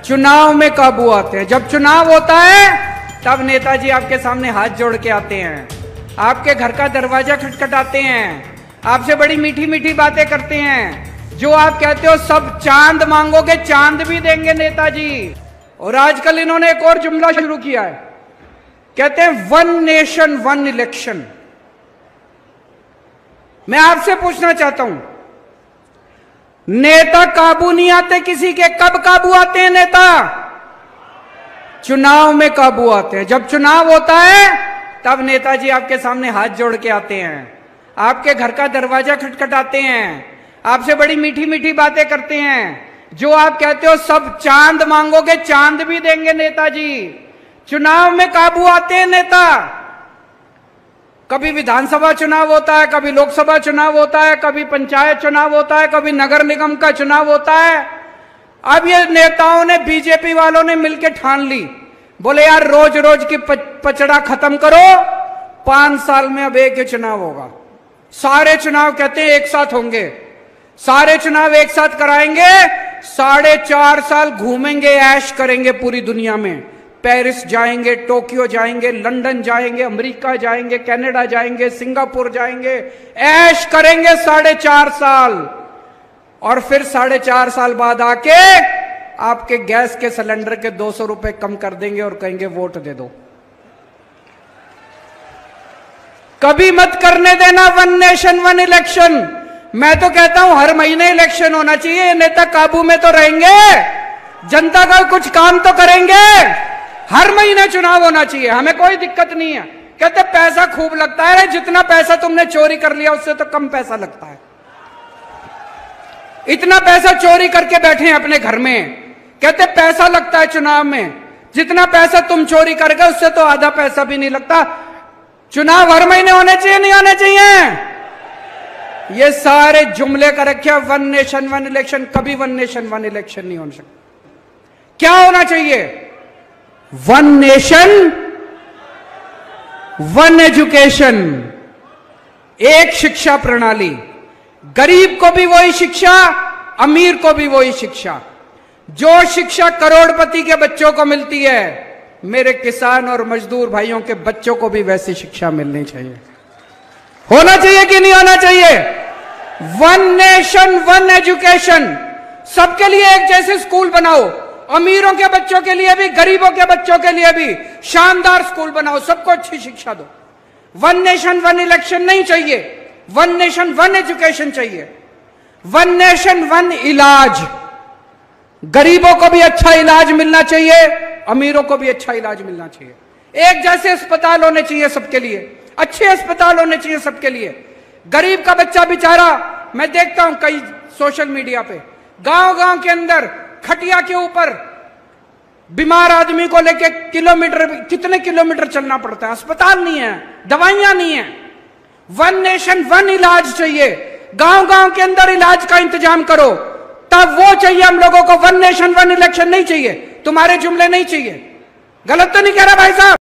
चुनाव में काबू आते हैं। जब चुनाव होता है तब नेताजी आपके सामने हाथ जोड़ के आते हैं, आपके घर का दरवाजा खटखटाते हैं, आपसे बड़ी मीठी मीठी बातें करते हैं। जो आप कहते हो सब चांद मांगोगे चांद भी देंगे नेताजी। और आजकल इन्होंने एक और जुमला शुरू किया है, कहते हैं वन नेशन वन इलेक्शन। मैं आपसे पूछना चाहता हूं, नेता काबू नहीं आते किसी के, कब काबू आते हैं नेता? चुनाव में काबू आते हैं। जब चुनाव होता है तब नेताजी आपके सामने हाथ जोड़ के आते हैं, आपके घर का दरवाजा खटखटाते हैं, आपसे बड़ी मीठी मीठी बातें करते हैं। जो आप कहते हो सब चांद मांगोगे चांद भी देंगे नेताजी। चुनाव में काबू आते हैं नेता। कभी विधानसभा चुनाव होता है, कभी लोकसभा चुनाव होता है, कभी पंचायत चुनाव होता है, कभी नगर निगम का चुनाव होता है। अब ये नेताओं ने, बीजेपी वालों ने मिलकर ठान ली, बोले यार रोज रोज की पचड़ा खत्म करो, 5 साल में अब एक ही चुनाव होगा। सारे चुनाव कहते हैं एक साथ होंगे, सारे चुनाव एक साथ कराएंगे, 4.5 साल घूमेंगे, ऐश करेंगे पूरी दुनिया में। पेरिस जाएंगे, टोक्यो जाएंगे, लंदन जाएंगे, अमेरिका जाएंगे, कनाडा जाएंगे, सिंगापुर जाएंगे, ऐश करेंगे 4.5 साल। और फिर 4.5 साल बाद आके आपके गैस के सिलेंडर के 200 रुपए कम कर देंगे और कहेंगे वोट दे दो। कभी मत करने देना वन नेशन वन इलेक्शन। मैं तो कहता हूं हर महीने इलेक्शन होना चाहिए। ये नेता काबू में तो रहेंगे, जनता का कुछ काम तो करेंगे। हर महीने चुनाव होना चाहिए, हमें कोई दिक्कत नहीं है। कहते पैसा खूब लगता है, जितना पैसा तुमने चोरी कर लिया उससे तो कम पैसा लगता है। इतना पैसा चोरी करके बैठे हैं अपने घर में, कहते पैसा लगता है चुनाव में, जितना पैसा तुम चोरी कर गए उससे तो आधा पैसा भी नहीं लगता। चुनाव हर महीने होने चाहिए, नहीं होने चाहिए? ये सारे जुमले कर रखे वन नेशन वन इलेक्शन। कभी वन नेशन वन इलेक्शन नहीं हो सकता। क्या होना चाहिए? वन नेशन वन एजुकेशन, एक शिक्षा प्रणाली। गरीब को भी वही शिक्षा, अमीर को भी वही शिक्षा। जो शिक्षा करोड़पति के बच्चों को मिलती है, मेरे किसान और मजदूर भाइयों के बच्चों को भी वैसी शिक्षा मिलनी चाहिए। होना चाहिए कि नहीं होना चाहिए? One nation one education. सबके लिए एक जैसे स्कूल बनाओ, अमीरों के बच्चों के लिए भी, गरीबों के बच्चों के लिए भी शानदार स्कूल बनाओ, सबको अच्छी शिक्षा दो। वन नेशन वन इलेक्शन नहीं चाहिए, वन नेशन वन एजुकेशन चाहिए। वन नेशन वन इलाज। गरीबों को भी अच्छा इलाज मिलना चाहिए, अमीरों को भी अच्छा इलाज मिलना चाहिए। एक जैसे अस्पताल होने चाहिए सबके लिए, अच्छे अस्पताल होने चाहिए सबके लिए। गरीब का बच्चा बेचारा, मैं देखता हूं कई सोशल मीडिया पे, गांव गांव के अंदर खटिया के ऊपर बीमार आदमी को लेके कितने किलोमीटर चलना पड़ता है। अस्पताल नहीं है, दवाइयां नहीं है। वन नेशन वन इलाज चाहिए। गांव गांव के अंदर इलाज का इंतजाम करो, तब वो चाहिए हम लोगों को। वन नेशन वन इलेक्शन नहीं चाहिए, तुम्हारे जुमले नहीं चाहिए। गलत तो नहीं कह रहा भाई साहब?